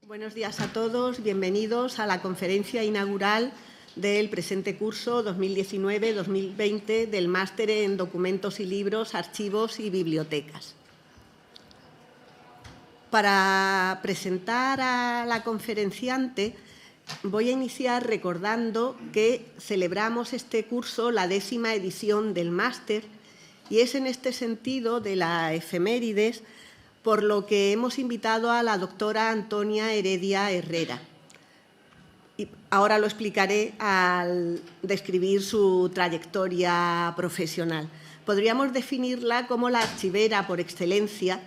Buenos días a todos, bienvenidos a la conferencia inaugural del presente curso 2019-2020 del Máster en Documentos y Libros, Archivos y Bibliotecas. Para presentar a la conferenciante, voy a iniciar recordando que celebramos este curso la 10ª edición del Máster y es en este sentido de la efemérides por lo que hemos invitado a la doctora Antonia Heredia Herrera. Y ahora lo explicaré al describir su trayectoria profesional. Podríamos definirla como la archivera por excelencia.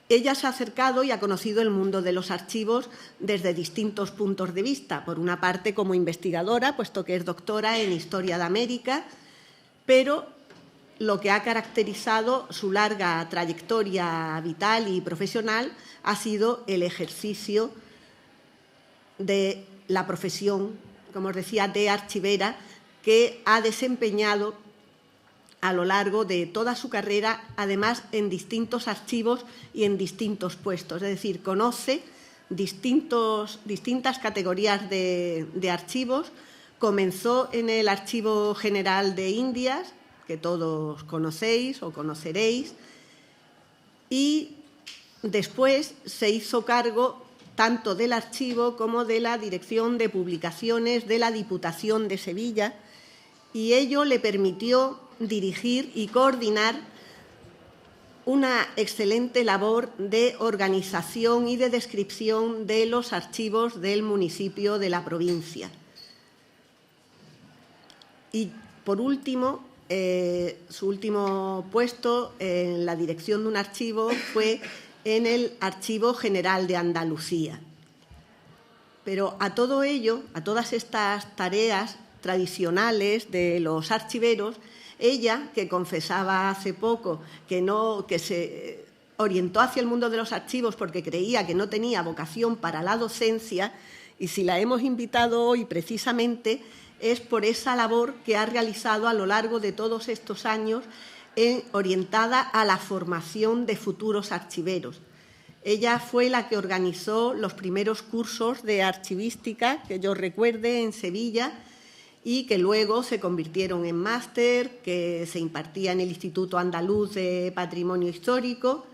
Ella se ha acercado y ha conocido el mundo de los archivos desde distintos puntos de vista. Por una parte, como investigadora, puesto que es doctora en Historia de América, pero lo que ha caracterizado su larga trayectoria vital y profesional ha sido el ejercicio de la profesión, como os decía, de archivera, que ha desempeñado a lo largo de toda su carrera, además en distintos archivos y en distintos puestos. Es decir, conoce distintas categorías de archivos. Comenzó en el Archivo General de Indias, que todos conocéis o conoceréis, y después se hizo cargo tanto del archivo como de la Dirección de Publicaciones de la Diputación de Sevilla, y ello le permitió dirigir y coordinar una excelente labor de organización y de descripción de los archivos del municipio de la provincia. Y, por último, su último puesto en la dirección de un archivo fue en el Archivo General de Andalucía. Pero a todo ello, a todas estas tareas tradicionales de los archiveros, ella, que confesaba hace poco que se orientó hacia el mundo de los archivos porque creía que no tenía vocación para la docencia, y si la hemos invitado hoy precisamente es por esa labor que ha realizado a lo largo de todos estos años orientada a la formación de futuros archiveros. Ella fue la que organizó los primeros cursos de archivística, que yo recuerde, en Sevilla, y que luego se convirtieron en máster, que se impartía en el Instituto Andaluz de Patrimonio Histórico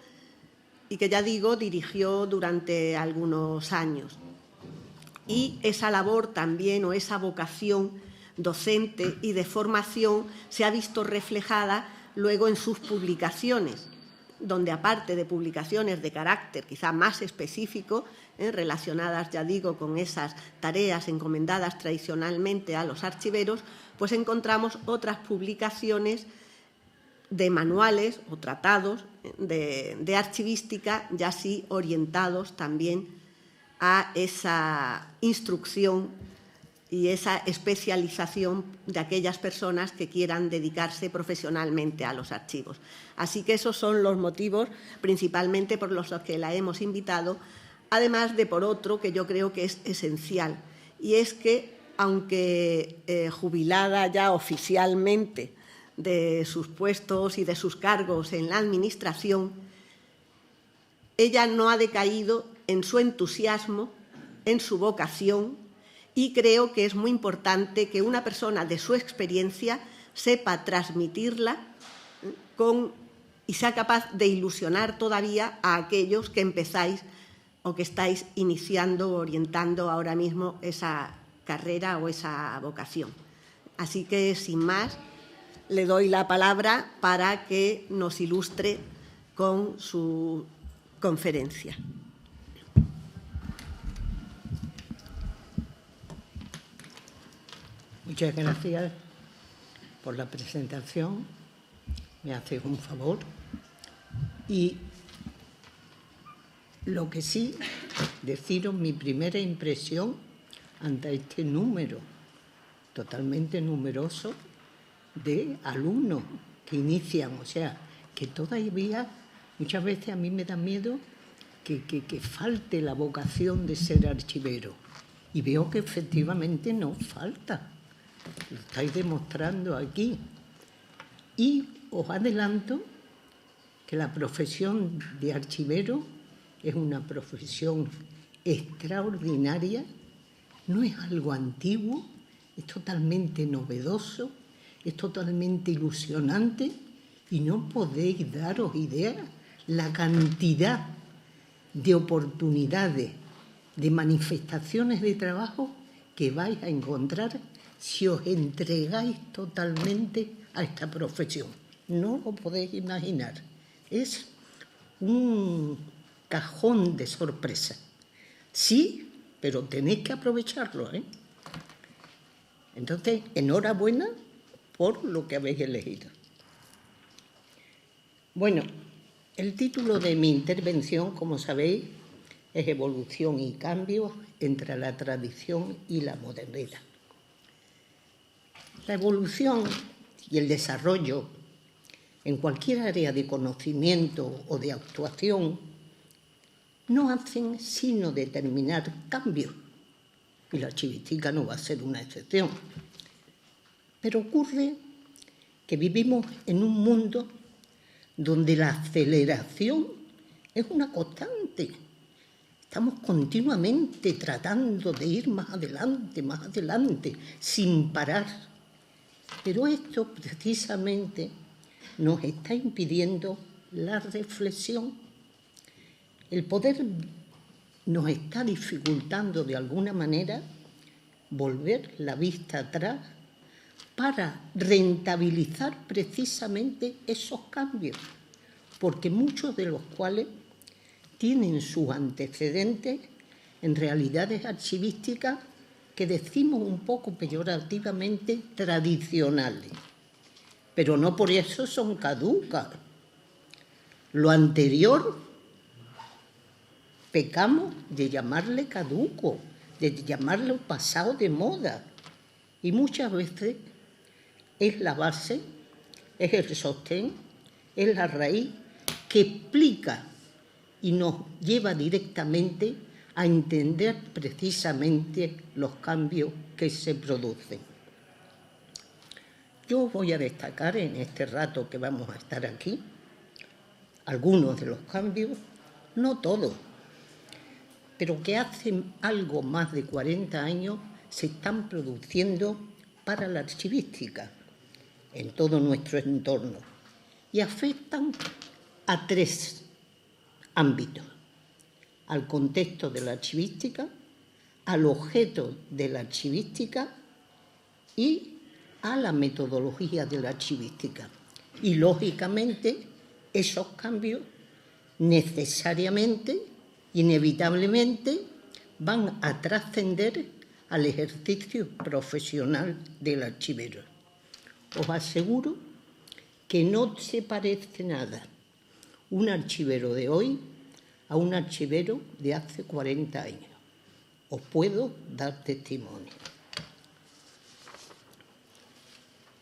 y que, ya digo, dirigió durante algunos años. Y esa labor también, o esa vocación docente y de formación, se ha visto reflejada luego en sus publicaciones, donde, aparte de publicaciones de carácter quizá más específico, relacionadas, ya digo, con esas tareas encomendadas tradicionalmente a los archiveros, pues encontramos otras publicaciones de manuales o tratados de archivística, ya sí orientados también a esa instrucción y esa especialización de aquellas personas que quieran dedicarse profesionalmente a los archivos. Así que esos son los motivos principalmente por los que la hemos invitado, además de por otro que yo creo que es esencial, y es que, aunque jubilada ya oficialmente de sus puestos y de sus cargos en la Administración, ella no ha decaído en su entusiasmo, en su vocación, y creo que es muy importante que una persona de su experiencia sepa transmitirla y sea capaz de ilusionar todavía a aquellos que empezáis o que estáis iniciando o orientando ahora mismo esa carrera o esa vocación. Así que, sin más, le doy la palabra para que nos ilustre con su conferencia. Muchas gracias por la presentación. Me haces un favor. Y lo que sí, deciros mi primera impresión ante este número totalmente numeroso de alumnos que inician. O sea, que todavía muchas veces a mí me da miedo que falte la vocación de ser archivero. Y veo que efectivamente no falta. Lo estáis demostrando aquí. Y os adelanto que la profesión de archivero es una profesión extraordinaria, no es algo antiguo, es totalmente novedoso, es totalmente ilusionante y no podéis daros idea la cantidad de oportunidades, de manifestaciones de trabajo que vais a encontrar si os entregáis totalmente a esta profesión. No lo podéis imaginar. Es un cajón de sorpresa. Sí, pero tenéis que aprovecharlo, ¿eh? Entonces, enhorabuena por lo que habéis elegido. Bueno, el título de mi intervención, como sabéis, es Evolución y cambios entre la tradición y la modernidad. La evolución y el desarrollo en cualquier área de conocimiento o de actuación no hacen sino determinar cambios, y la archivística no va a ser una excepción. Pero ocurre que vivimos en un mundo donde la aceleración es una constante. Estamos continuamente tratando de ir más adelante, sin parar. Pero esto precisamente nos está impidiendo la reflexión. El poder nos está dificultando de alguna manera volver la vista atrás para rentabilizar precisamente esos cambios, porque muchos de los cuales tienen sus antecedentes en realidades archivísticas que decimos un poco peyorativamente tradicionales, pero no por eso son caducas. Lo anterior pecamos de llamarle caduco, de llamarlo pasado de moda, y muchas veces es la base, es el sostén, es la raíz que explica y nos lleva directamente a entender precisamente los cambios que se producen. Yo voy a destacar en este rato que vamos a estar aquí algunos de los cambios, no todos, pero que hace algo más de 40 años se están produciendo para la archivística en todo nuestro entorno y afectan a 3 ámbitos: al contexto de la archivística, al objeto de la archivística y a la metodología de la archivística. Y, lógicamente, esos cambios necesariamente, inevitablemente, van a trascender al ejercicio profesional del archivero. Os aseguro que no se parece nada un archivero de hoy a un archivero de hace 40 años. Os puedo dar testimonio.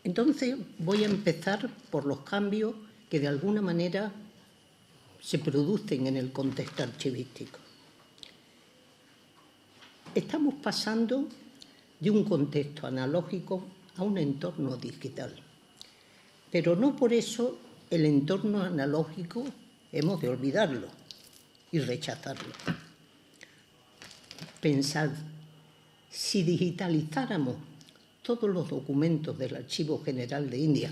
Entonces voy a empezar por los cambios que de alguna manera se producen en el contexto archivístico. Estamos pasando de un contexto analógico a un entorno digital, pero no por eso el entorno analógico hemos de olvidarlo y rechazarlo. Pensad, si digitalizáramos todos los documentos del Archivo General de India,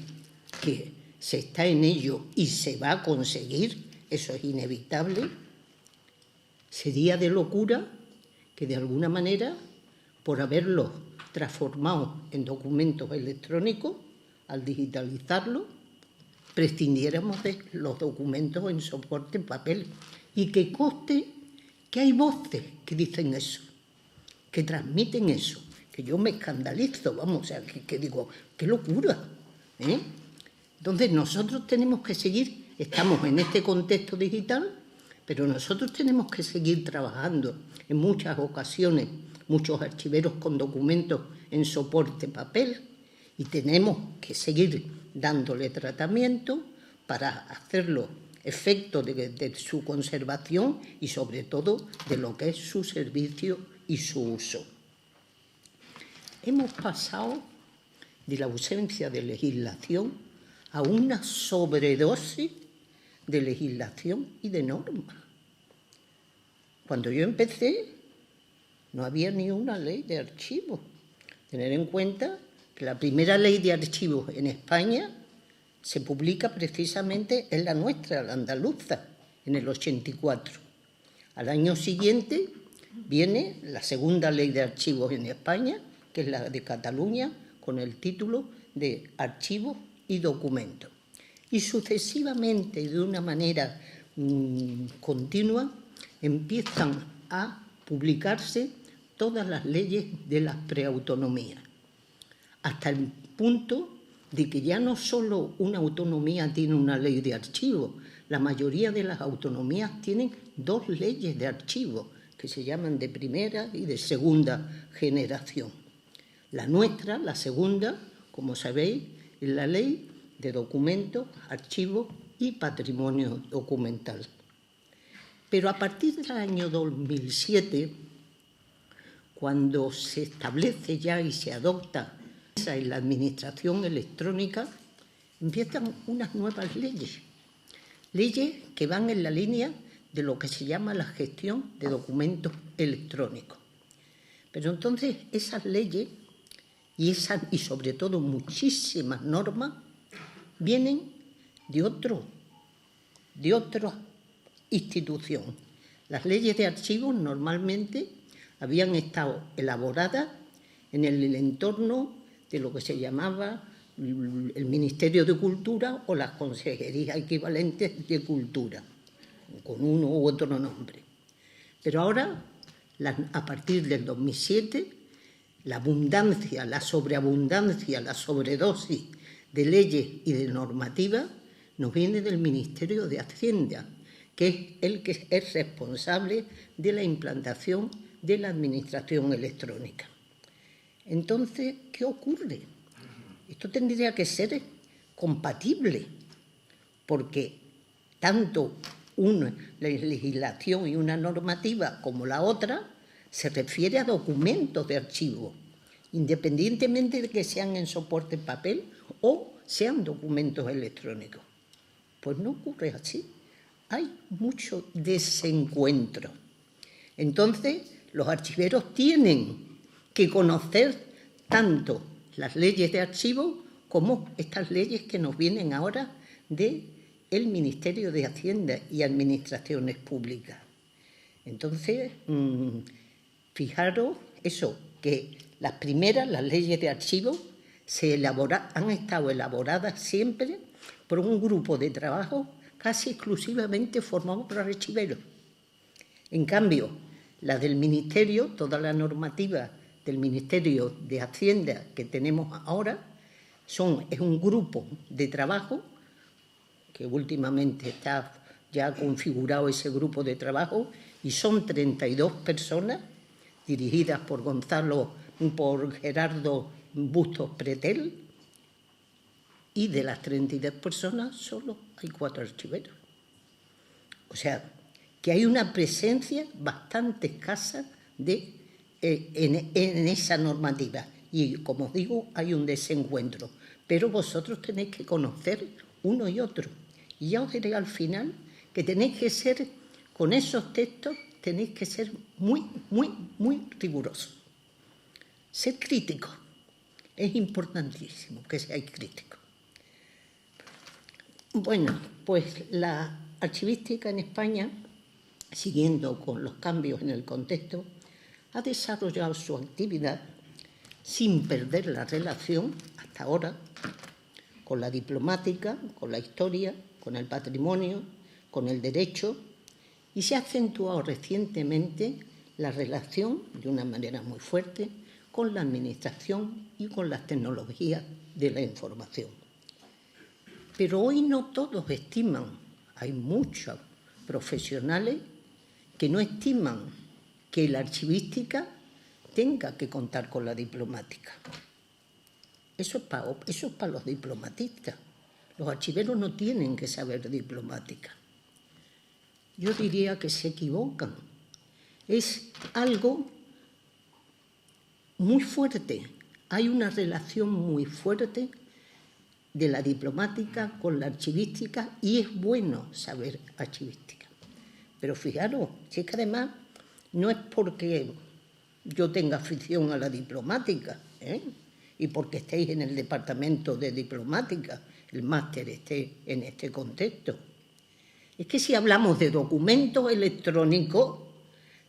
que se está en ello y se va a conseguir, eso es inevitable, sería de locura que de alguna manera, por haberlos transformado en documentos electrónicos, al digitalizarlos, prescindiéramos de los documentos en soporte en papel. Y que conste que hay voces que dicen eso, que transmiten eso, que yo me escandalizo, vamos, o sea, que digo, qué locura, ¿eh? Entonces nosotros tenemos que seguir, estamos en este contexto digital, pero nosotros tenemos que seguir trabajando en muchas ocasiones, muchos archiveros con documentos en soporte papel, y tenemos que seguir dándole tratamiento para hacerlo efecto de su conservación y sobre todo de lo que es su servicio y su uso. Hemos pasado de la ausencia de legislación a una sobredosis de legislación y de normas. Cuando yo empecé, no había ni una ley de archivos. Tener en cuenta que la primera ley de archivos en España se publica precisamente en la nuestra, la andaluza, en el 84. Al año siguiente viene la segunda ley de archivos en España, que es la de Cataluña, con el título de Archivos y Documentos. Y sucesivamente, de una manera continua, empiezan a publicarse todas las leyes de las preautonomías, hasta el punto de que ya no solo una autonomía tiene una ley de archivo, la mayoría de las autonomías tienen 2 leyes de archivo, que se llaman de primera y de segunda generación. La nuestra, la segunda, como sabéis, es la Ley de Documentos, Archivos y Patrimonio Documental. Pero a partir del año 2007, cuando se establece ya y se adopta en la administración electrónica, empiezan unas nuevas leyes. Leyes que van en la línea de lo que se llama la gestión de documentos electrónicos. Pero entonces esas leyes y sobre todo muchísimas normas vienen de otra institución. Las leyes de archivos normalmente habían estado elaboradas en el entorno de lo que se llamaba el Ministerio de Cultura o las consejerías equivalentes de Cultura, con uno u otro nombre. Pero ahora, a partir del 2007, la abundancia, la sobreabundancia, la sobredosis de leyes y de normativas nos viene del Ministerio de Hacienda, que es el que es responsable de la implantación de la administración electrónica. Entonces, ¿qué ocurre? Esto tendría que ser compatible, porque tanto una legislación y una normativa como la otra se refiere a documentos de archivo, independientemente de que sean en soporte papel o sean documentos electrónicos. Pues no ocurre así. Hay mucho desencuentro. Entonces, los archiveros tienen que conocer tanto las leyes de archivo como estas leyes que nos vienen ahora del Ministerio de Hacienda y Administraciones Públicas. Entonces, fijaros eso, que las primeras, las leyes de archivo, han estado elaboradas siempre por un grupo de trabajo casi exclusivamente formado por archiveros. En cambio, la del Ministerio, toda la normativa del Ministerio de Hacienda que tenemos ahora, es un grupo de trabajo que últimamente está ya configurado ese grupo de trabajo y son 32 personas dirigidas por Gerardo Bustos Pretel, y de las 32 personas solo hay 4 archiveros. O sea, que hay una presencia bastante escasa en esa normativa. Y, como os digo, hay un desencuentro. Pero vosotros tenéis que conocer uno y otro. Y ya os diré al final que tenéis que ser, con esos textos, tenéis que ser muy, muy, muy rigurosos. Ser críticos. Es importantísimo que seáis críticos. Bueno, pues la archivística en España, siguiendo con los cambios en el contexto, ha desarrollado su actividad sin perder la relación, hasta ahora, con la diplomática, con la historia, con el patrimonio, con el derecho, y se ha acentuado recientemente la relación, de una manera muy fuerte, con la administración y con las tecnologías de la información. Pero hoy no todos estiman, hay muchos profesionales que no estiman que la archivística tenga que contar con la diplomática. Eso es para los diplomatistas. Los archiveros no tienen que saber diplomática. Yo diría que se equivocan. Es algo muy fuerte. Hay una relación muy fuerte de la diplomática con la archivística y es bueno saber archivística. Pero fijaros, si es que además no es porque yo tenga afición a la diplomática, y porque estéis en el departamento de diplomática, el máster esté en este contexto. Es que si hablamos de documentos electrónicos,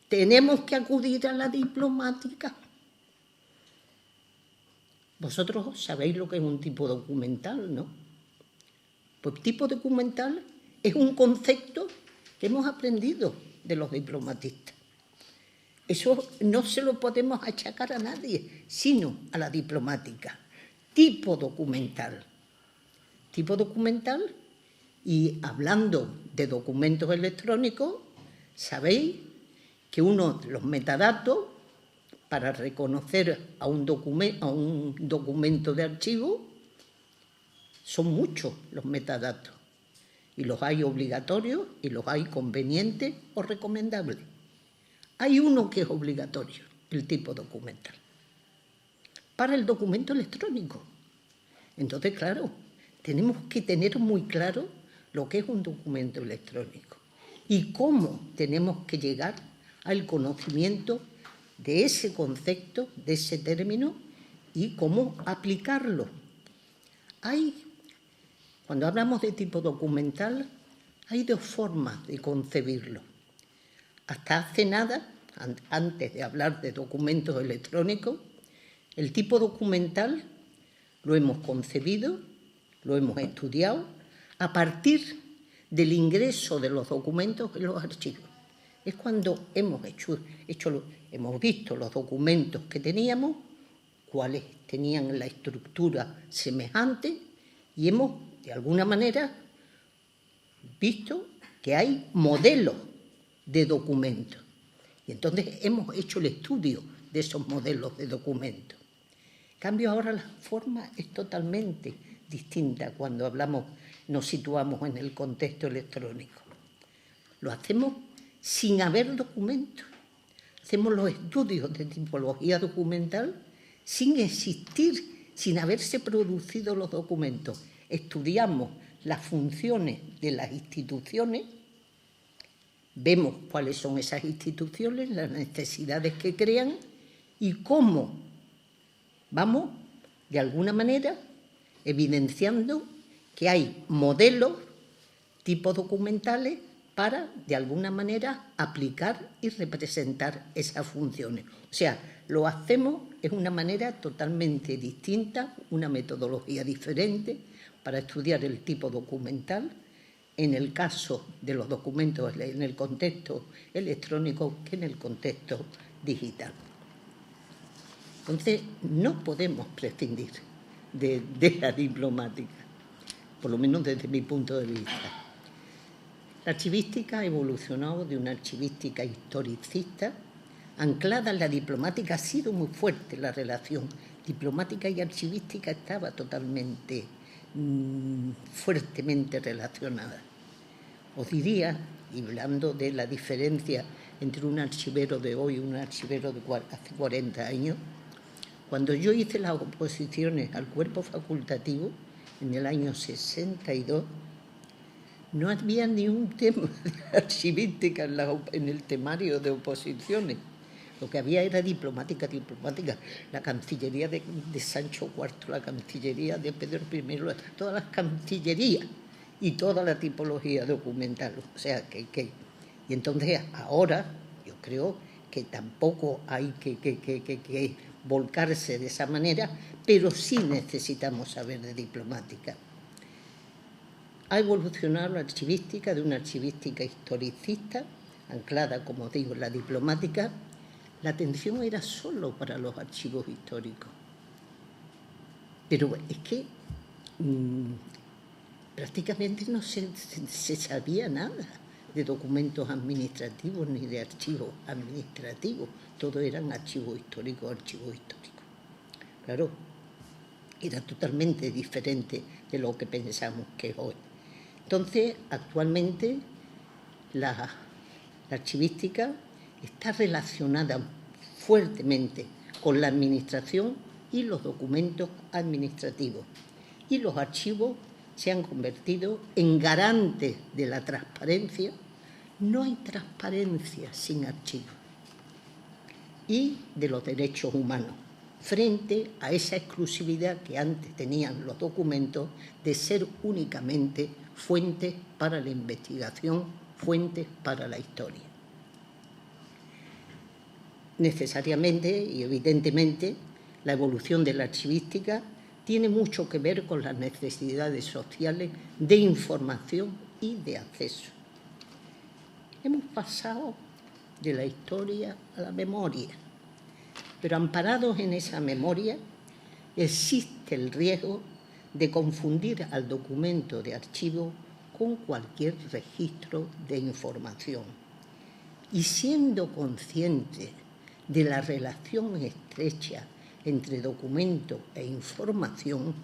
tenemos que acudir a la diplomática. Vosotros sabéis lo que es un tipo documental, ¿no? Pues tipo documental es un concepto que hemos aprendido de los diplomatistas. Eso no se lo podemos achacar a nadie, sino a la diplomática. Tipo documental. Tipo documental, y hablando de documentos electrónicos, sabéis que uno de los metadatos para reconocer a un documento de archivo son muchos los metadatos, y los hay obligatorios y los hay convenientes o recomendables. Hay uno que es obligatorio, el tipo documental, para el documento electrónico. Entonces, claro, tenemos que tener muy claro lo que es un documento electrónico y cómo tenemos que llegar al conocimiento de ese concepto, de ese término, y cómo aplicarlo. Cuando hablamos de tipo documental, hay dos formas de concebirlo. Hasta hace nada, antes de hablar de documentos electrónicos, el tipo documental lo hemos concebido, lo hemos estudiado a partir del ingreso de los documentos en los archivos. Es cuando hemos visto los documentos que teníamos, cuáles tenían la estructura semejante, y hemos, de alguna manera, visto que hay modelos de documentos. Y entonces hemos hecho el estudio de esos modelos de documentos. En cambio, ahora la forma es totalmente distinta cuando nos situamos en el contexto electrónico. Lo hacemos sin haber documentos. Hacemos los estudios de tipología documental sin existir, sin haberse producido los documentos. Estudiamos las funciones de las instituciones, vemos cuáles son esas instituciones, las necesidades que crean y cómo vamos, de alguna manera, evidenciando que hay modelos, tipos documentales, para, de alguna manera, aplicar y representar esas funciones. O sea, lo hacemos de una manera totalmente distinta, una metodología diferente para estudiar el tipo documental, en el caso de los documentos en el contexto electrónico que en el contexto digital. Entonces, no podemos prescindir de la diplomática, por lo menos desde mi punto de vista. La archivística ha evolucionado de una archivística historicista, anclada en la diplomática. Ha sido muy fuerte la relación diplomática y archivística, estaba totalmente fuertemente relacionada. Os diría, y hablando de la diferencia entre un archivero de hoy y un archivero de hace 40 años, cuando yo hice las oposiciones al cuerpo facultativo en el año 62, no había ni un tema de archivística en el temario de oposiciones. Lo que había era diplomática. La Cancillería de Sancho IV, la Cancillería de Pedro I, todas las cancillerías y toda la tipología documental. O sea, y entonces ahora yo creo que tampoco hay que volcarse de esa manera, pero sí necesitamos saber de diplomática. Ha evolucionado la archivística de una archivística historicista, anclada, como digo, en la diplomática. La atención era solo para los archivos históricos. Pero es que prácticamente no se sabía nada de documentos administrativos ni de archivos administrativos. Todo eran archivos históricos. Claro, era totalmente diferente de lo que pensamos que es hoy. Entonces, actualmente, la archivística está relacionada fuertemente con la administración y los documentos administrativos. Y los archivos se han convertido en garantes de la transparencia. No hay transparencia sin archivos. y de los derechos humanos, frente a esa exclusividad que antes tenían los documentos de ser únicamente fuentes para la investigación, fuentes para la historia. Necesariamente y evidentemente, la evolución de la archivística tiene mucho que ver con las necesidades sociales de información y de acceso. Hemos pasado de la historia a la memoria, pero amparados en esa memoria existe el riesgo de confundir al documento de archivo con cualquier registro de información. Y siendo conscientes de la relación estrecha entre documento e información,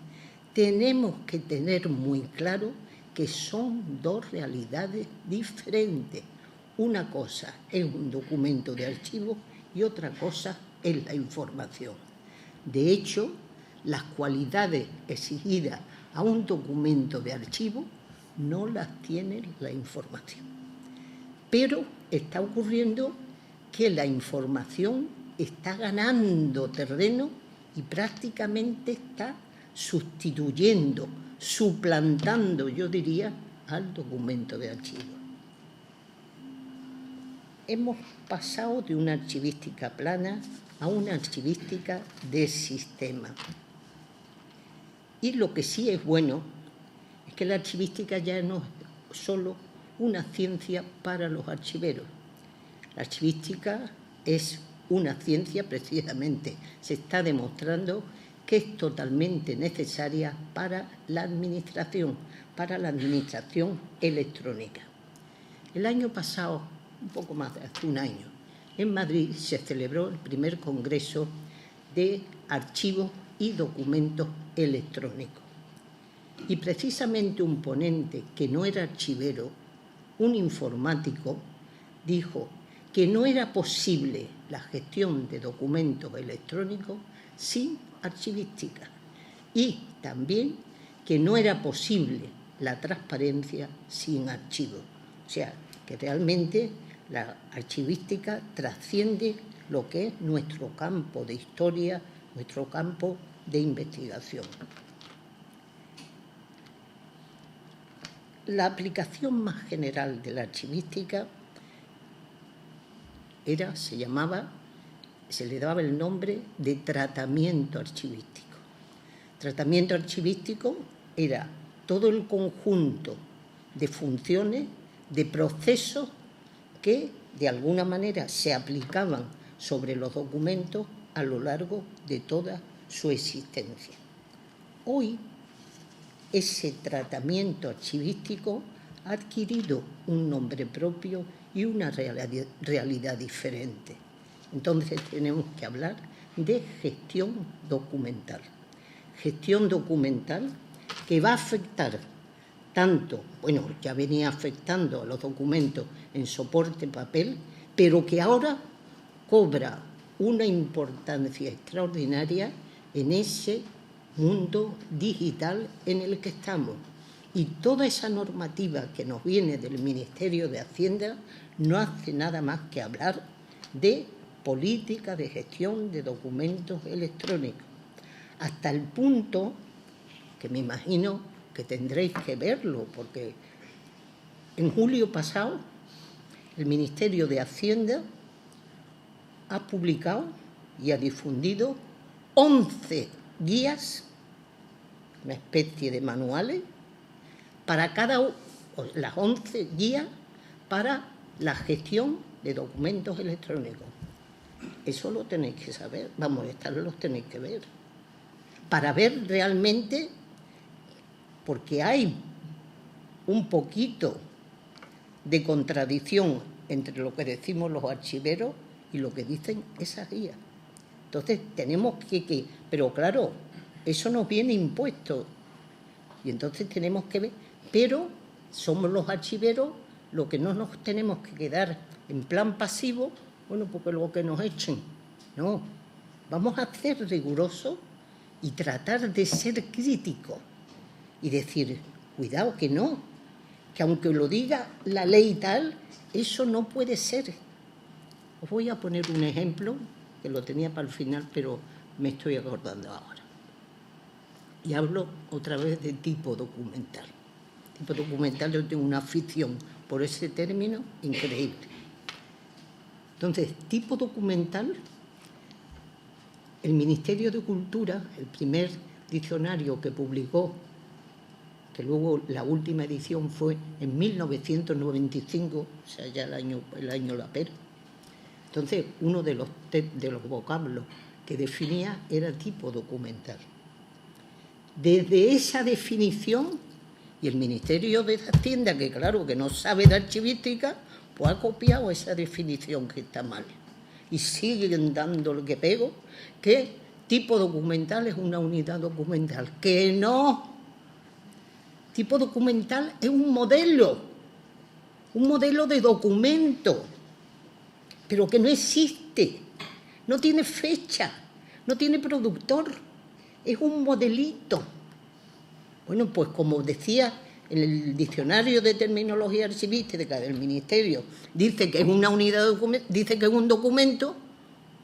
tenemos que tener muy claro que son dos realidades diferentes. Una cosa es un documento de archivo y otra cosa es la información. De hecho, las cualidades exigidas a un documento de archivo no las tiene la información. Pero está ocurriendo que la información está ganando terreno y prácticamente está sustituyendo, suplantando, yo diría, al documento de archivo. Hemos pasado de una archivística plana a una archivística de sistema. Y lo que sí es bueno es que la archivística ya no es solo una ciencia para los archiveros. La archivística es una ciencia, precisamente, se está demostrando que es totalmente necesaria para la administración electrónica. El año pasado, un poco más de hace un año, en Madrid se celebró el primer congreso de archivos y documentos electrónicos. Y precisamente un ponente que no era archivero, un informático, dijo que no era posible la gestión de documentos electrónicos sin archivística y también que no era posible la transparencia sin archivos. O sea, que realmente la archivística trasciende lo que es nuestro campo de historia, nuestro campo de investigación. La aplicación más general de la archivística se le daba el nombre de tratamiento archivístico. Tratamiento archivístico era todo el conjunto de funciones, de procesos que de alguna manera se aplicaban sobre los documentos a lo largo de toda su existencia. Hoy, ese tratamiento archivístico ha adquirido un nombre propio y una realidad diferente. Entonces tenemos que hablar de gestión documental. Gestión documental que va a afectar tanto, bueno, ya venía afectando a los documentos en soporte papel, pero que ahora cobra una importancia extraordinaria en ese mundo digital en el que estamos. Y toda esa normativa que nos viene del Ministerio de Hacienda no hace nada más que hablar de política de gestión de documentos electrónicos, hasta el punto que me imagino que tendréis que verlo, porque en julio pasado el Ministerio de Hacienda ha publicado y ha difundido 11 guías, una especie de manuales, para las 11 guías para la gestión de documentos electrónicos. Eso lo tenéis que saber, los tenéis que ver, para ver realmente, porque hay un poquito de contradicción entre lo que decimos los archiveros y lo que dicen esas guías. Entonces tenemos que pero claro, eso nos viene impuesto y entonces tenemos que ver, pero somos los archiveros lo que no nos tenemos que quedar en plan pasivo, bueno, porque luego que nos echen. No, vamos a ser rigurosos y tratar de ser críticos y decir, cuidado que no, que aunque lo diga la ley tal, eso no puede ser. Os voy a poner un ejemplo que lo tenía para el final, pero me estoy acordando ahora. Y hablo otra vez de tipo documental. Tipo documental, yo tengo una afición por ese término increíble. Entonces, tipo documental, el Ministerio de Cultura, el primer diccionario que publicó, que luego la última edición fue en 1995, o sea, ya el año La Pera. Entonces, uno de los vocablos que definía era tipo documental. Desde esa definición, y el Ministerio de Hacienda, que claro que no sabe de archivística, pues ha copiado esa definición que está mal. Y siguen dando lo que pego, que tipo documental es una unidad documental. Que no. Tipo documental es un modelo de documento, pero que no existe, no tiene fecha, no tiene productor, es un modelito. Bueno, pues como decía en el diccionario de terminología archivística del Ministerio, dice que es una unidad de documento, dice que es un documento,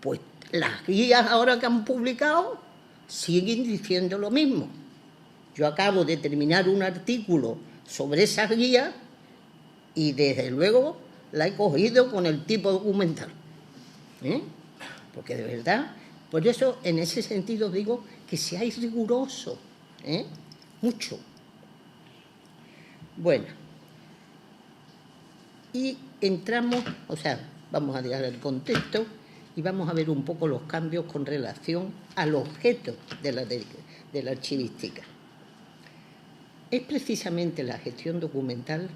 pues las guías ahora que han publicado siguen diciendo lo mismo. Yo acabo de terminar un artículo sobre esas guías y desde luego la he cogido con el tipo documental. Porque de verdad, por eso en ese sentido digo que seáis rigurosos, mucho. Bueno, y entramos, o sea, vamos a dejar el contexto y vamos a ver un poco los cambios con relación al objeto de la archivística. Es precisamente la gestión documental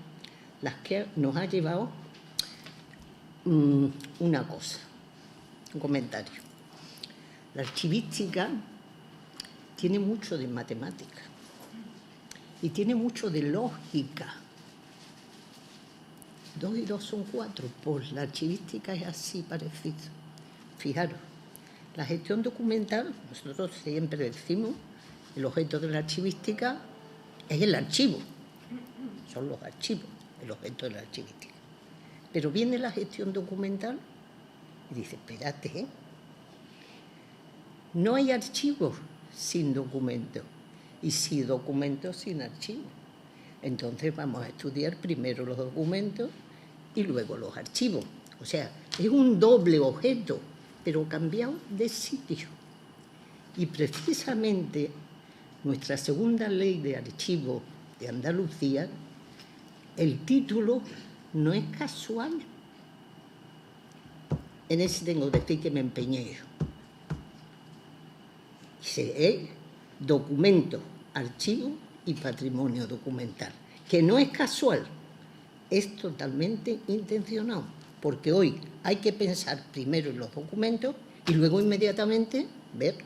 la que nos ha llevado una cosa, un comentario. La archivística tiene mucho de matemática y tiene mucho de lógica. 2 y 2 son 4, pues la archivística es así parecido. Fijaros, la gestión documental, nosotros siempre decimos, el objeto de la archivística es el archivo, son los archivos, el objeto de la archivística. Pero viene la gestión documental y dice, espérate, no hay archivos sin documentos y sin documentos sin archivos. Entonces vamos a estudiar primero los documentos y luego los archivos. O sea, es un doble objeto, pero cambiado de sitio. Y precisamente nuestra segunda ley de archivo de Andalucía, el título no es casual. En ese tengo que decir que me empeñé yo. Es documento, archivo y patrimonio documental, que no es casual, es totalmente intencionado, porque hoy hay que pensar primero en los documentos y luego inmediatamente ver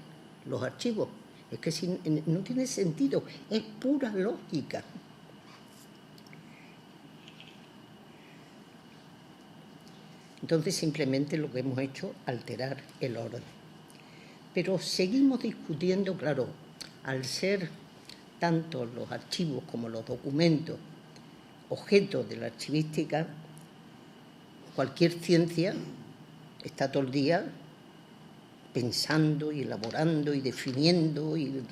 los archivos. Es que no tiene sentido, es pura lógica. Entonces simplemente lo que hemos hecho es alterar el orden. Pero seguimos discutiendo, claro, al ser tanto los archivos como los documentos objetos de la archivística, cualquier ciencia está todo el día pensando y elaborando y definiendo y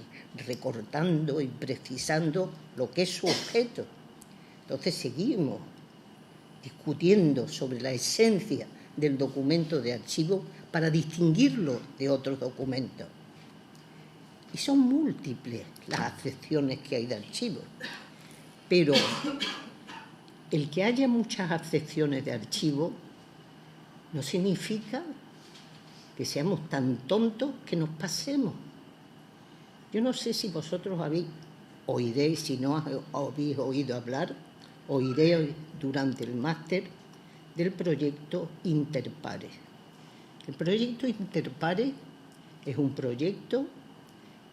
recortando y precisando lo que es su objeto. Entonces seguimos discutiendo sobre la esencia del documento de archivo para distinguirlo de otros documentos. Y son múltiples las acepciones que hay de archivo. Pero el que haya muchas acepciones de archivo no significa que seamos tan tontos que nos pasemos. Yo no sé si vosotros oiréis, si no habéis oído hablar, oiréis durante el máster del proyecto Interpares. El proyecto Interpares es un proyecto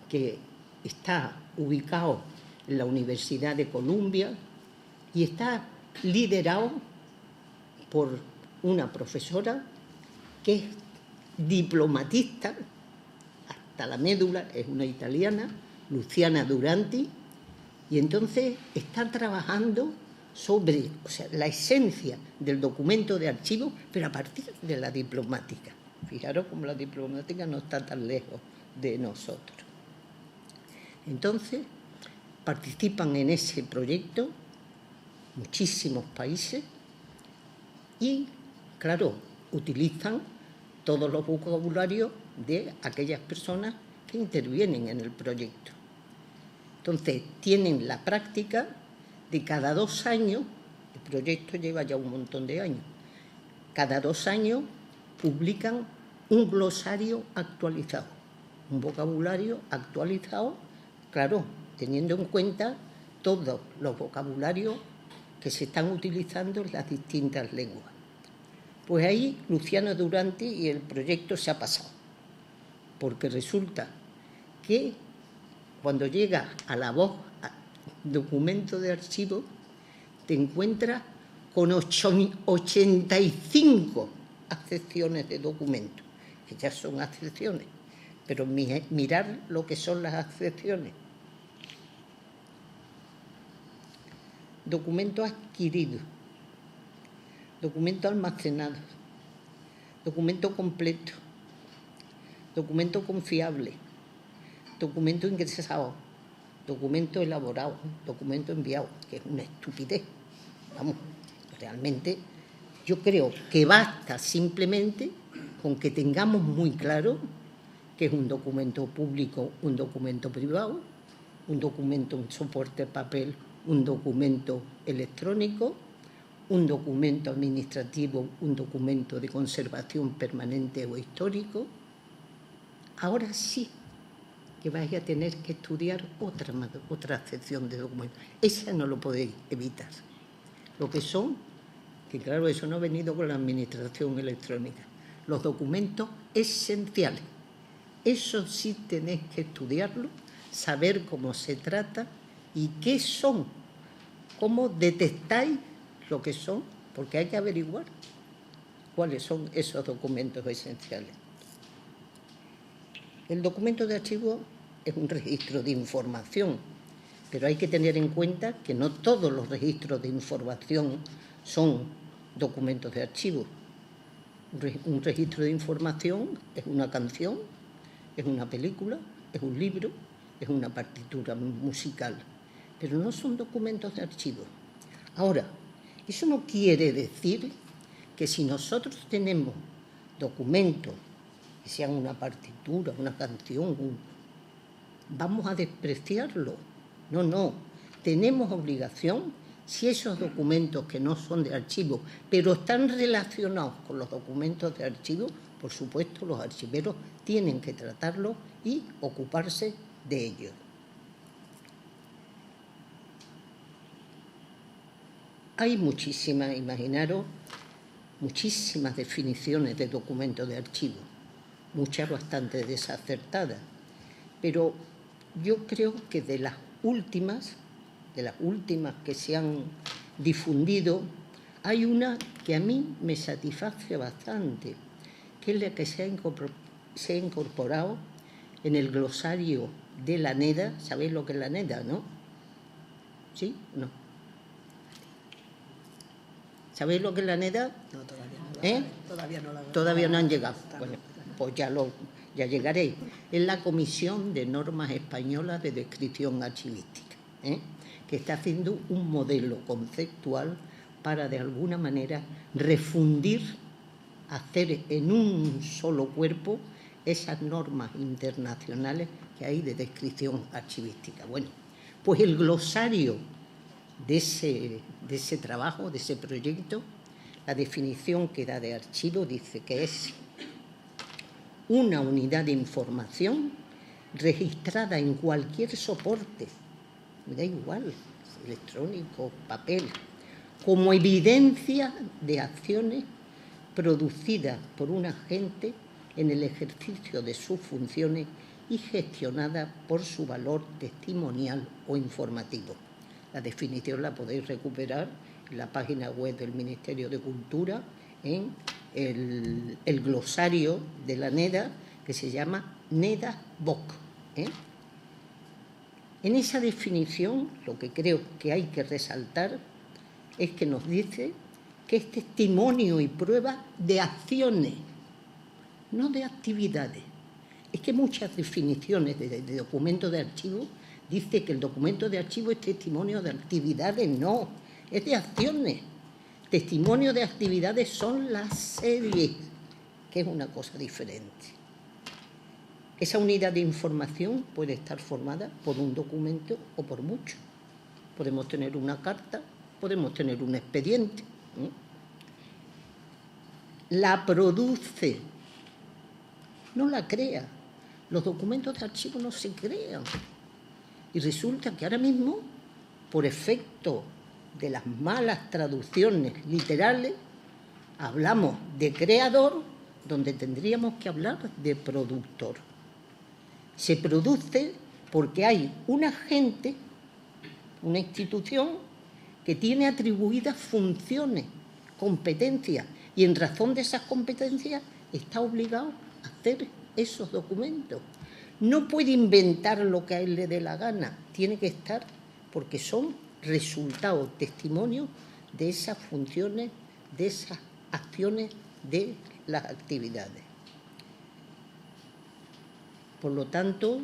que está ubicado en la Universidad de Columbia y está liderado por una profesora que es diplomatista hasta la médula, es una italiana, Luciana Duranti, y entonces está trabajando sobre la esencia del documento de archivo, pero a partir de la diplomática. Fijaros como la diplomática no está tan lejos de nosotros. Entonces, participan en ese proyecto muchísimos países y, claro, utilizan todos los vocabularios de aquellas personas que intervienen en el proyecto. Entonces, tienen la práctica de cada 2 años, el proyecto lleva ya un montón de años, cada 2 años publican un glosario actualizado, un vocabulario actualizado, claro, teniendo en cuenta todos los vocabularios que se están utilizando en las distintas lenguas. Pues ahí Luciano Duranti y el proyecto se ha pasado, porque resulta que cuando llegas a la voz documento de archivo, te encuentras con 85 acepciones de documento, que ya son acepciones, pero mirar lo que son las acepciones. Documento adquirido, documento almacenado, documento completo, documento confiable, documento ingresado, documento elaborado, documento enviado, que es una estupidez. Vamos, realmente yo creo que basta simplemente con que tengamos muy claro que es un documento público, un documento privado, un documento en soporte papel, un documento electrónico, un documento administrativo, un documento de conservación permanente o histórico. Ahora sí que vais a tener que estudiar otra sección de documentos. Esa no lo podéis evitar. Lo que son, que claro, eso no ha venido con la administración electrónica, los documentos esenciales. Eso sí tenéis que estudiarlo, saber cómo se trata y qué son, cómo detectáis lo que son, porque hay que averiguar cuáles son esos documentos esenciales. El documento de archivo es un registro de información, pero hay que tener en cuenta que no todos los registros de información son documentos de archivo. Un registro de información es una canción, es una película, es un libro, es una partitura musical, pero no son documentos de archivo. Ahora, eso no quiere decir que si nosotros tenemos documentos que sean una partitura, una canción, vamos a despreciarlo. No, no. Tenemos obligación, si esos documentos que no son de archivo, pero están relacionados con los documentos de archivo, por supuesto los archiveros tienen que tratarlos y ocuparse de ellos. Hay muchísimas, imaginaros, muchísimas definiciones de documentos de archivo, muchas bastante desacertadas, pero yo creo que de las últimas que se han difundido, hay una que a mí me satisface bastante, que es la que se ha incorporado en el glosario de la NEDA. ¿Sabéis lo que es la NEDA, no? ¿Sí? ¿No? ¿Sabéis lo que es la NEDA? No, todavía no. Todavía no han llegado. Bueno, pues ya llegaréis. Es la Comisión de Normas Españolas de Descripción Archivística, que está haciendo un modelo conceptual para, de alguna manera, refundir, hacer en un solo cuerpo esas normas internacionales que hay de descripción archivística. Bueno, pues el glosario de ese trabajo, de ese proyecto, la definición que da de archivo dice que es una unidad de información registrada en cualquier soporte, me da igual, electrónico, papel, como evidencia de acciones producidas por un agente en el ejercicio de sus funciones y gestionada por su valor testimonial o informativo. La definición la podéis recuperar en la página web del Ministerio de Cultura, en el glosario de la NEDA, que se llama NEDA-BOC. En esa definición, lo que creo que hay que resaltar es que nos dice que es testimonio y prueba de acciones no de actividades. Es que muchas definiciones de documento de archivo dice que el documento de archivo es testimonio de actividades. No, es de acciones. Testimonio de actividades son las series, que es una cosa diferente. Esa unidad de información puede estar formada por un documento o por muchos. Podemos tener una carta, podemos tener un expediente. La produce, no la crea. Los documentos de archivo no se crean. Y resulta que ahora mismo, por efecto de las malas traducciones literales, hablamos de creador donde tendríamos que hablar de productor. Se produce porque hay un agente, una institución, que tiene atribuidas funciones, competencias, y en razón de esas competencias está obligado a hacer esos documentos. No puede inventar lo que a él le dé la gana, tiene que estar porque son resultados, testimonios de esas funciones, de esas acciones, de las actividades. Por lo tanto,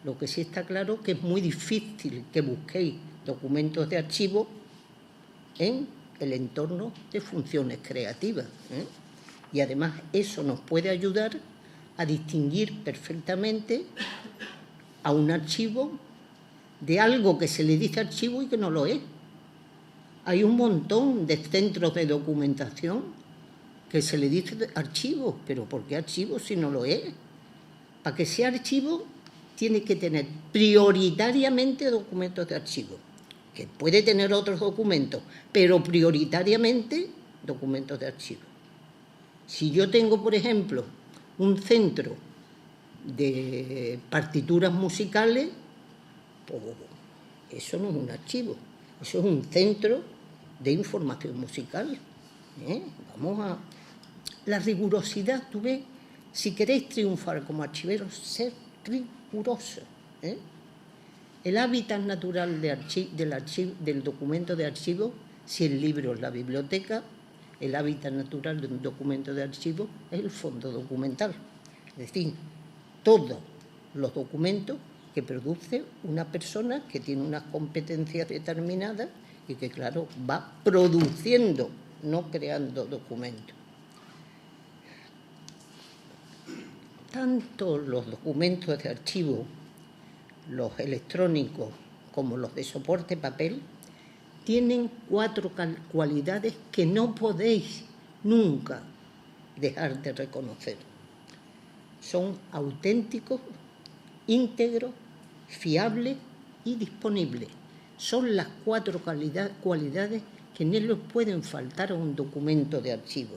lo que sí está claro es que es muy difícil que busquéis documentos de archivo en el entorno de funciones creativas. Y además eso nos puede ayudar a distinguir perfectamente a un archivo de algo que se le dice archivo y que no lo es. Hay un montón de centros de documentación que se le dice archivo, pero ¿por qué archivo si no lo es? Para que sea archivo tiene que tener prioritariamente documentos de archivo, que puede tener otros documentos, pero prioritariamente documentos de archivo. Si yo tengo, por ejemplo, un centro de partituras musicales, pues eso no es un archivo, eso es un centro de información musical. Vamos a... La rigurosidad, tú ves, si queréis triunfar como archiveros, ser rigurosos. El hábitat natural del documento de archivo, si el libro es la biblioteca, el hábitat natural de un documento de archivo es el fondo documental. Es decir, todos los documentos que produce una persona que tiene unas competencias determinadas y que, claro, va produciendo, no creando documentos. Tanto los documentos de archivo, los electrónicos como los de soporte papel, tienen 4 cualidades que no podéis nunca dejar de reconocer. Son auténticos, íntegros, fiables y disponibles. Son las 4 cualidades que no les pueden faltar a un documento de archivo.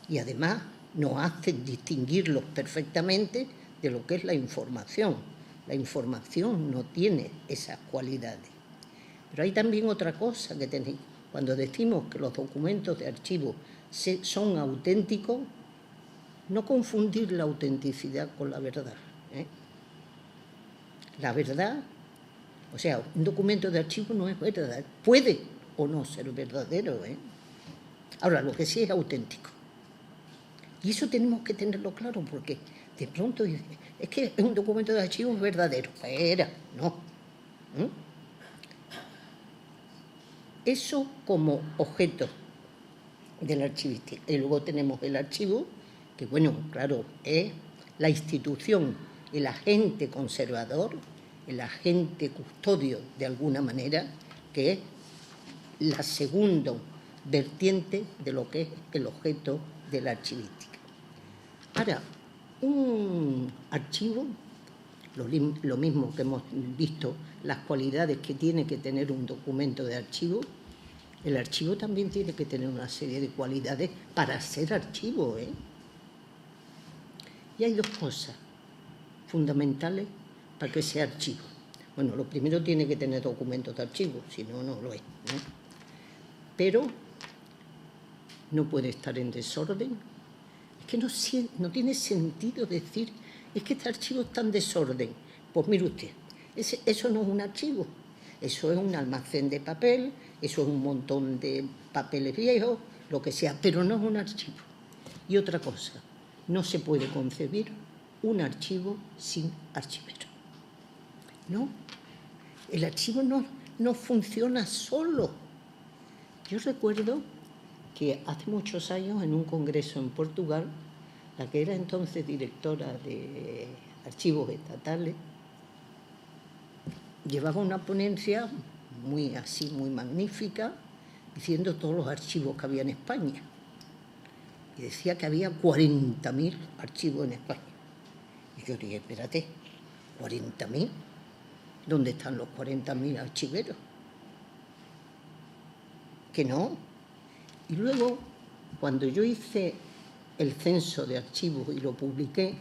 Y además nos hacen distinguirlos perfectamente de lo que es la información. La información no tiene esas cualidades. Pero hay también otra cosa que tenéis. Cuando decimos que los documentos de archivo son auténticos, no confundir la autenticidad con la verdad. La verdad, o sea, un documento de archivo no es verdad. Puede o no ser verdadero. Ahora, lo que sí es auténtico. Y eso tenemos que tenerlo claro, porque de pronto es que es un documento de archivo verdadero. Era, no. Eso como objeto de la archivística. Y luego tenemos el archivo, que bueno, claro, es la institución, el agente conservador, el agente custodio de alguna manera, que es la segunda vertiente de lo que es el objeto de la archivística. Ahora, un archivo, lo mismo que hemos visto, las cualidades que tiene que tener un documento de archivo, el archivo también tiene que tener una serie de cualidades para ser archivo. Y hay 2 cosas fundamentales para que sea archivo. Bueno, lo primero tiene que tener documentos de archivo, si no, no lo es. Pero no puede estar en desorden. Es que no tiene sentido decir, es que este archivo está en desorden. Pues mire usted, eso no es un archivo, eso es un almacén de papel, eso es un montón de papeles viejos, lo que sea, pero no es un archivo. Y otra cosa, no se puede concebir un archivo sin archivero. No, el archivo no funciona solo. Yo recuerdo que hace muchos años, en un congreso en Portugal, la que era entonces directora de archivos estatales, llevaba una ponencia muy magnífica, diciendo todos los archivos que había en España. Y decía que había 40.000 archivos en España. Y yo dije, espérate, ¿40.000? ¿Dónde están los 40.000 archiveros? Que no. Y luego, cuando yo hice el censo de archivos y lo publiqué,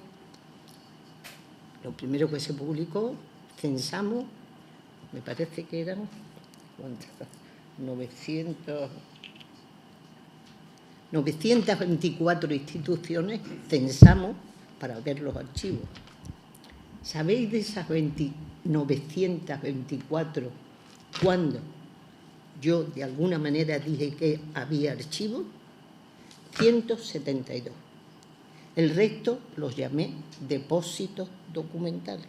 lo primero que se publicó, censamos, me parece que eran 924 instituciones censamos para ver los archivos. ¿Sabéis de esas 924 cuándo yo de alguna manera dije que había archivos? 172. El resto los llamé depósitos documentales.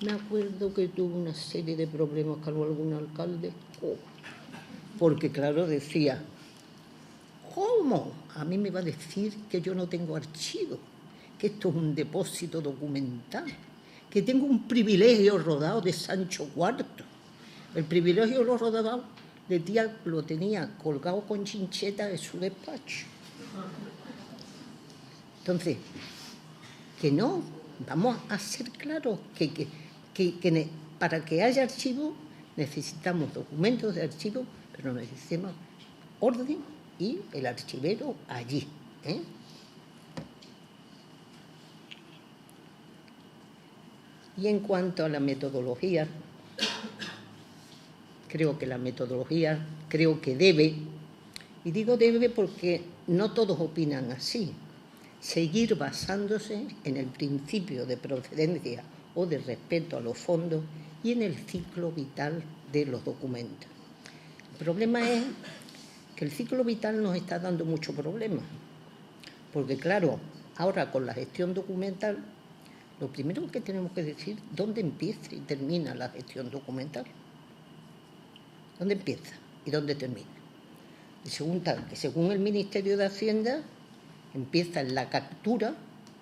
Me acuerdo que tuve una serie de problemas con algún alcalde, porque claro, decía, ¿cómo? A mí me va a decir que yo no tengo archivo, que esto es un depósito documental, que tengo un privilegio rodado de Sancho IV. El privilegio lo rodado de tía lo tenía colgado con chincheta de su despacho. Entonces, que no, vamos a ser claros que para que haya archivo necesitamos documentos de archivo, pero necesitamos orden y el archivero allí. Y en cuanto a la metodología, creo que la metodología, debe, y digo debe porque no todos opinan así, seguir basándose en el principio de procedencia o de respeto a los fondos y en el ciclo vital de los documentos. El problema es que el ciclo vital nos está dando muchos problemas, porque claro, ahora con la gestión documental, lo primero que tenemos que decir, ¿dónde empieza y termina la gestión documental? ¿Dónde empieza y dónde termina? Y según el Ministerio de Hacienda, empieza en la captura,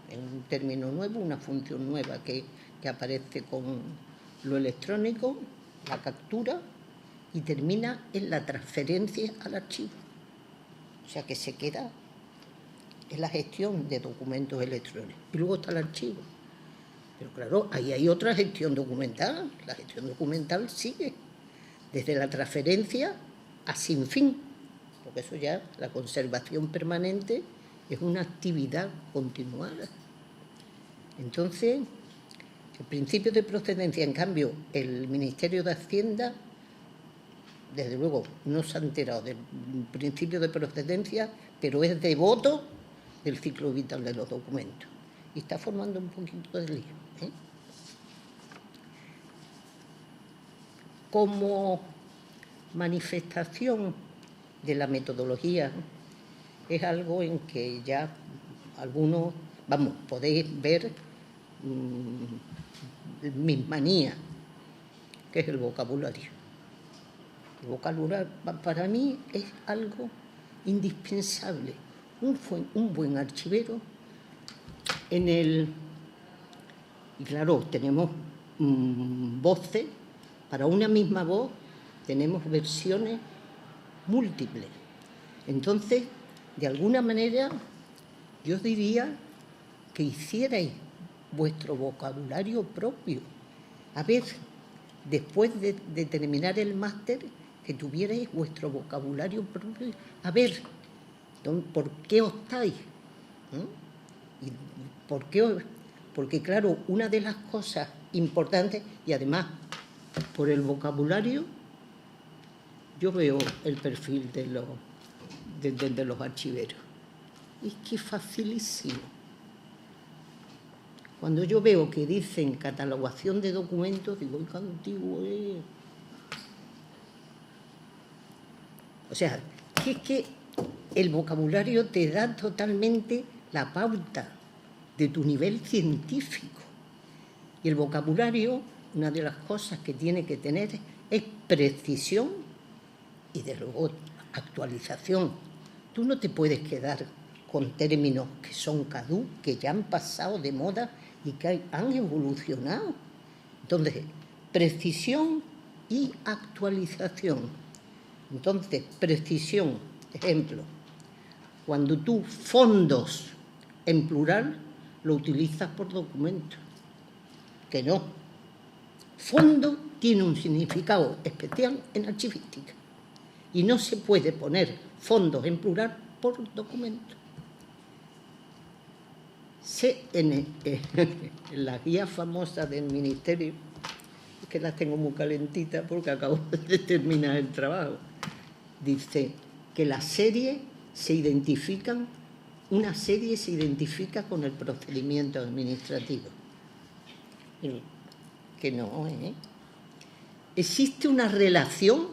en un término nuevo, una función nueva que aparece con lo electrónico, la captura, y termina en la transferencia al archivo. O sea que se queda en la gestión de documentos electrónicos. Y luego está el archivo. Pero claro, ahí hay otra gestión documental. La gestión documental sigue desde la transferencia a sin fin, porque eso ya, la conservación permanente es una actividad continuada. Entonces, el principio de procedencia, en cambio, el Ministerio de Hacienda, desde luego, no se ha enterado del principio de procedencia, pero es devoto del ciclo vital de los documentos. Y está formando un poquito de lío. Como manifestación de la metodología, es algo en que ya algunos, podéis ver mis manías, que es el vocabulario. El vocabulario para mí es algo indispensable. Un buen archivero y claro, tenemos voces, para una misma voz tenemos versiones múltiples. Entonces, de alguna manera, yo diría que hicierais vuestro vocabulario propio. A ver, después de terminar el máster, que tuvierais vuestro vocabulario propio. A ver, ¿por qué optáis? ¿Y por qué? Porque, claro, una de las cosas importantes, y además, por el vocabulario, yo veo el perfil de los archiveros. Es que es facilísimo. Cuando yo veo que dicen catalogación de documentos, digo, ¡qué antiguo es! O sea, que es que el vocabulario te da totalmente la pauta de tu nivel científico. Y el vocabulario, una de las cosas que tiene que tener es precisión y, de luego, actualización. Tú no te puedes quedar con términos que son caducos, que ya han pasado de moda y que han evolucionado. Entonces, precisión y actualización. Entonces, precisión, ejemplo, cuando tú fondos en plural lo utilizas por documento, que no. Fondo tiene un significado especial en archivística y no se puede poner fondos en plural por documento. En la guía famosa del Ministerio, que las tengo muy calentitas porque acabo de terminar el trabajo, dice que una serie se identifica con el procedimiento administrativo. Que no, ¿eh? ¿Existe una relación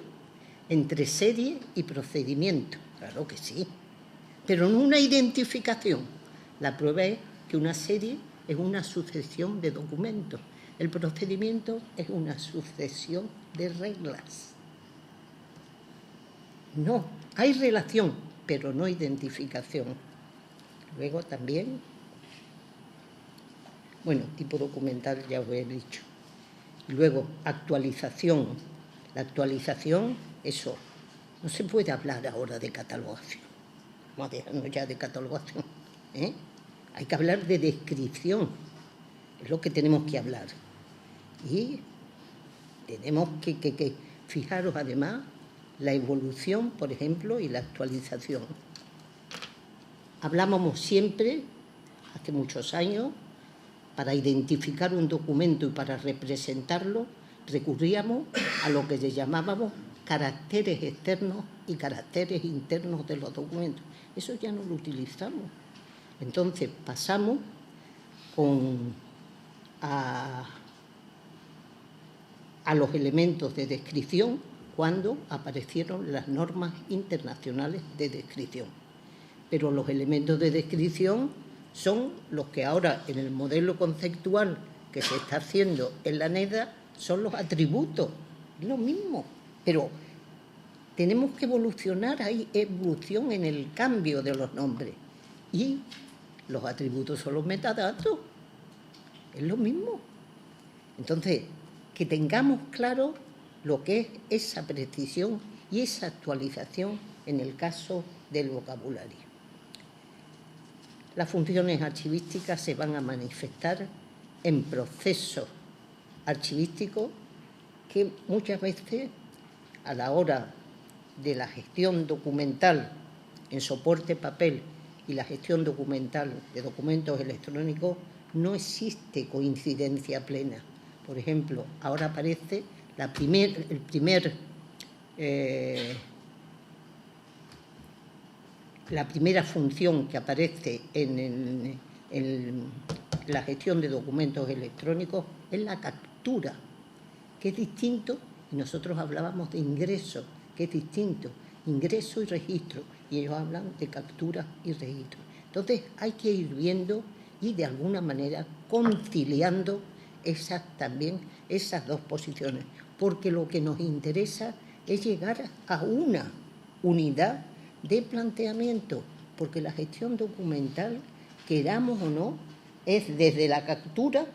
entre serie y procedimiento? Claro que sí, pero no una identificación. La prueba es que una serie es una sucesión de documentos. El procedimiento es una sucesión de reglas. No, hay relación, pero no identificación. Luego también, bueno, tipo documental ya os he dicho. Luego, actualización. La actualización, eso, no se puede hablar ahora de catalogación. Vamos a dejarnos ya de catalogación, ¿eh? Hay que hablar de descripción, es lo que tenemos que hablar. Y tenemos que fijaros además la evolución, por ejemplo, y la actualización. Hablábamos siempre, hace muchos años, para identificar un documento y para representarlo, recurríamos a lo que llamábamos caracteres externos y caracteres internos de los documentos. Eso ya no lo utilizamos. Entonces pasamos a los elementos de descripción cuando aparecieron las normas internacionales de descripción. Pero los elementos de descripción son los que ahora en el modelo conceptual que se está haciendo en la NEDA son los atributos. Es lo mismo, pero tenemos que evolucionar, hay evolución en el cambio de los nombres. Y los atributos son los metadatos. Es lo mismo. Entonces, que tengamos claro lo que es esa precisión y esa actualización en el caso del vocabulario. Las funciones archivísticas se van a manifestar en procesos archivísticos que muchas veces, a la hora de la gestión documental en soporte papel y la gestión documental de documentos electrónicos, no existe coincidencia plena. Por ejemplo, ahora aparece la primera función que aparece en la gestión de documentos electrónicos es la captura, que es distinto, y nosotros hablábamos de ingreso, que es distinto, ingreso y registro, y ellos hablan de captura y registro. Entonces hay que ir viendo y de alguna manera conciliando también esas dos posiciones, porque lo que nos interesa es llegar a una unidad de planteamiento, porque la gestión documental, queramos o no, es desde la captura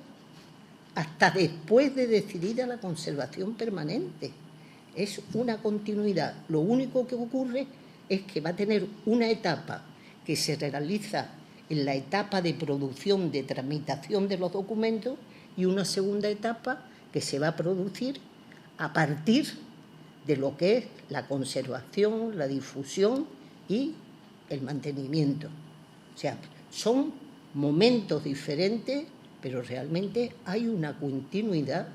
hasta después de decidida la conservación permanente. Es una continuidad. Lo único que ocurre es que va a tener una etapa que se realiza en la etapa de producción, de tramitación de los documentos, y una segunda etapa que se va a producir a partir de lo que es la conservación, la difusión y el mantenimiento. O sea, son momentos diferentes, pero realmente hay una continuidad.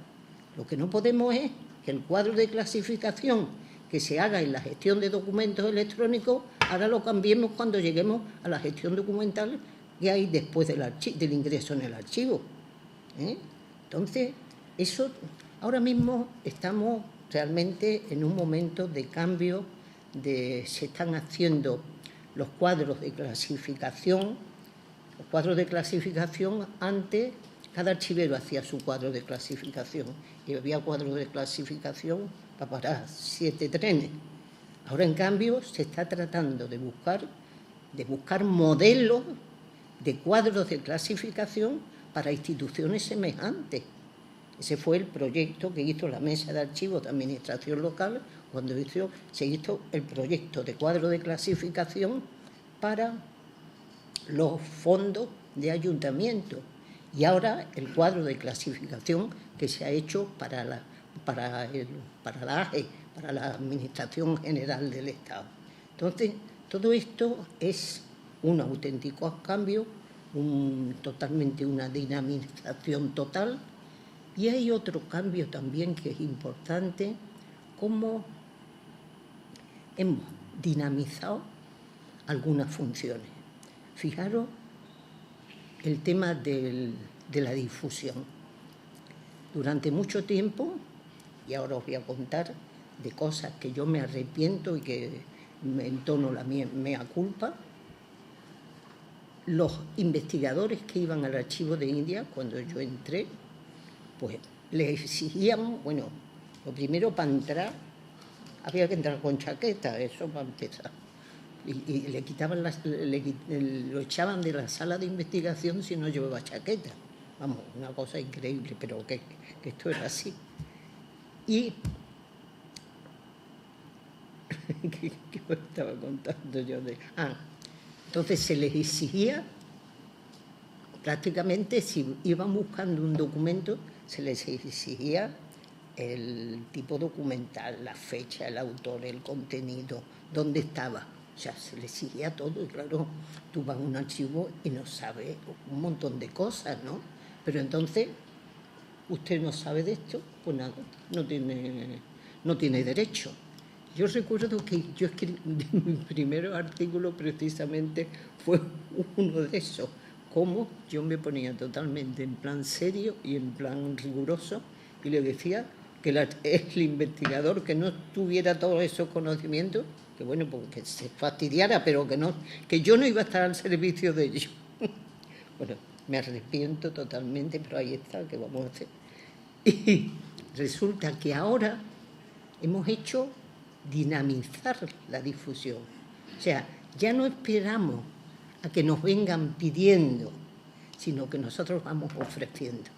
Lo que no podemos es que el cuadro de clasificación que se haga en la gestión de documentos electrónicos, ahora lo cambiemos cuando lleguemos a la gestión documental que hay después del ingreso en el archivo. Entonces, eso ahora mismo estamos realmente en un momento de cambio, se están haciendo los cuadros de clasificación Los cuadros de clasificación, antes cada archivero hacía su cuadro de clasificación y había cuadros de clasificación para 7 trenes. Ahora, en cambio, se está tratando de buscar modelos de cuadros de clasificación para instituciones semejantes. Ese fue el proyecto que hizo la Mesa de Archivos de Administración Local cuando se hizo el proyecto de cuadro de clasificación para los fondos de ayuntamiento. Y ahora el cuadro de clasificación que se ha hecho para la AGE, para la Administración General del Estado. Entonces, todo esto es un auténtico cambio, totalmente una dinamización total. Y hay otro cambio también que es importante, cómo hemos dinamizado algunas funciones. Fijaros el tema de la difusión. Durante mucho tiempo, y ahora os voy a contar de cosas que yo me arrepiento y que me entono la mea culpa, los investigadores que iban al archivo de India, cuando yo entré, pues les exigían, bueno, lo primero para entrar, había que entrar con chaqueta, eso para empezar. Y le quitaban lo echaban de la sala de investigación si no llevaba chaqueta. Vamos, una cosa increíble, pero que esto era así. Y ¿qué me estaba contando yo de? Entonces se les exigía, prácticamente si iban buscando un documento, se les exigía el tipo documental, la fecha, el autor, el contenido, dónde estaba. O sea, se les exigía todo y claro, tú vas a un archivo y no sabes un montón de cosas, ¿no? Pero entonces, usted no sabe de esto, pues nada, no tiene derecho. Yo recuerdo que yo escribí, mi primer artículo precisamente fue uno de esos, cómo yo me ponía totalmente en plan serio y en plan riguroso y le decía que el investigador que no tuviera todos esos conocimientos, que bueno, porque se fastidiara, pero que yo no iba a estar al servicio de ellos. Bueno, me arrepiento totalmente, pero ahí está, ¿qué vamos a hacer? Y resulta que ahora hemos hecho dinamizar la difusión. O sea, ya no esperamos a que nos vengan pidiendo, sino que nosotros vamos ofreciendo.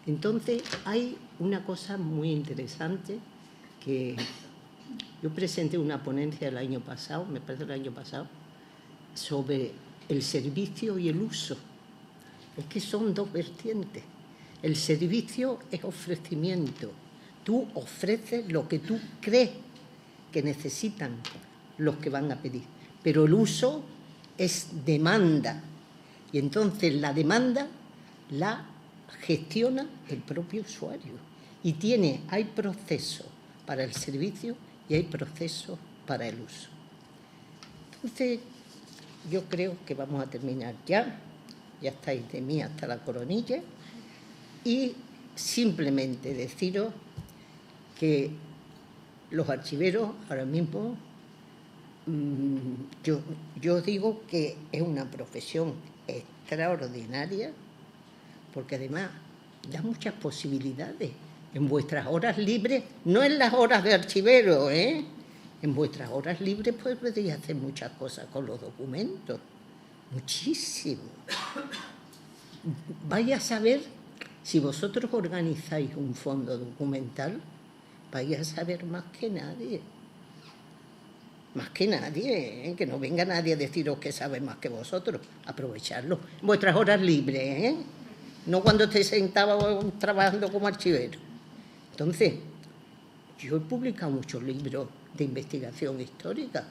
Entonces, hay una cosa muy interesante que yo presenté una ponencia el año pasado, me parece el año pasado, sobre el servicio y el uso. Es que son dos vertientes. El servicio es ofrecimiento. Tú ofreces lo que tú crees que necesitan los que van a pedir. Pero el uso es demanda. Y entonces la demanda la gestiona el propio usuario. Y hay procesos para el servicio y hay procesos para el uso. Entonces, yo creo que vamos a terminar ya. Ya estáis de mí hasta la coronilla. Y simplemente deciros que los archiveros ahora mismo, yo digo que es una profesión extraordinaria porque además da muchas posibilidades. En vuestras horas libres, no en las horas de archivero, en vuestras horas libres podéis hacer muchas cosas con los documentos, muchísimo. Vais a saber, si vosotros organizáis un fondo documental, vais a saber más que nadie. Más que nadie, que no venga nadie a deciros que sabe más que vosotros. Aprovecharlo en vuestras horas libres, no cuando estéis sentados trabajando como archivero. Entonces, yo he publicado muchos libros de investigación histórica,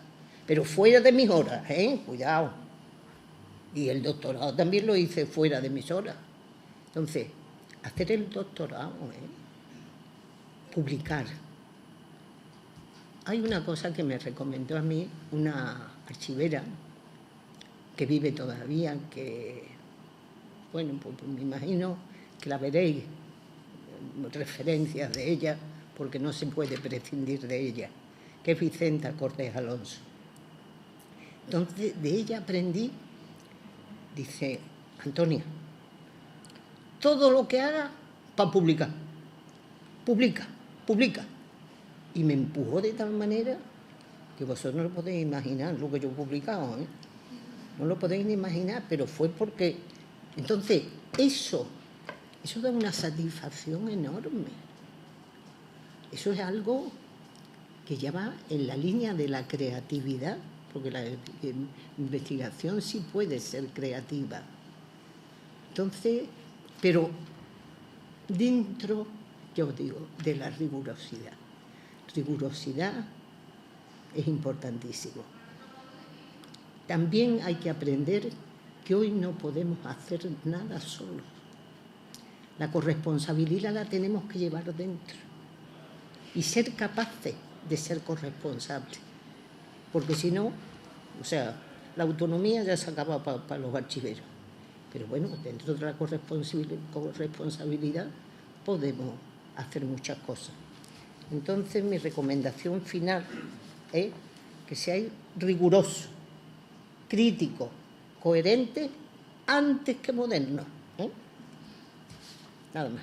pero fuera de mis horas, cuidado. Y el doctorado también lo hice fuera de mis horas. Entonces, hacer el doctorado, publicar. Hay una cosa que me recomendó a mí una archivera que vive todavía, que, bueno, pues me imagino que la veréis, referencias de ella, porque no se puede prescindir de ella, que es Vicenta Cortés Alonso. Entonces, de ella aprendí, dice, Antonia, todo lo que haga para publicar. Publica. Y me empujó de tal manera que vosotros no lo podéis imaginar lo que yo he publicado, ¿eh? No lo podéis ni imaginar, pero fue porque... Entonces, eso da una satisfacción enorme. Eso es algo que ya va en la línea de la creatividad, porque la investigación sí puede ser creativa. Entonces, pero dentro, yo digo, de la rigurosidad. Rigurosidad es importantísimo. También hay que aprender que hoy no podemos hacer nada solos. La corresponsabilidad la tenemos que llevar dentro y ser capaces de ser corresponsables. Porque si no, o sea, la autonomía ya se acaba para los archiveros. Pero bueno, dentro de la corresponsabilidad podemos hacer muchas cosas. Entonces, mi recomendación final es que seáis rigurosos, críticos, coherentes, antes que modernos, ¿eh? Nada más.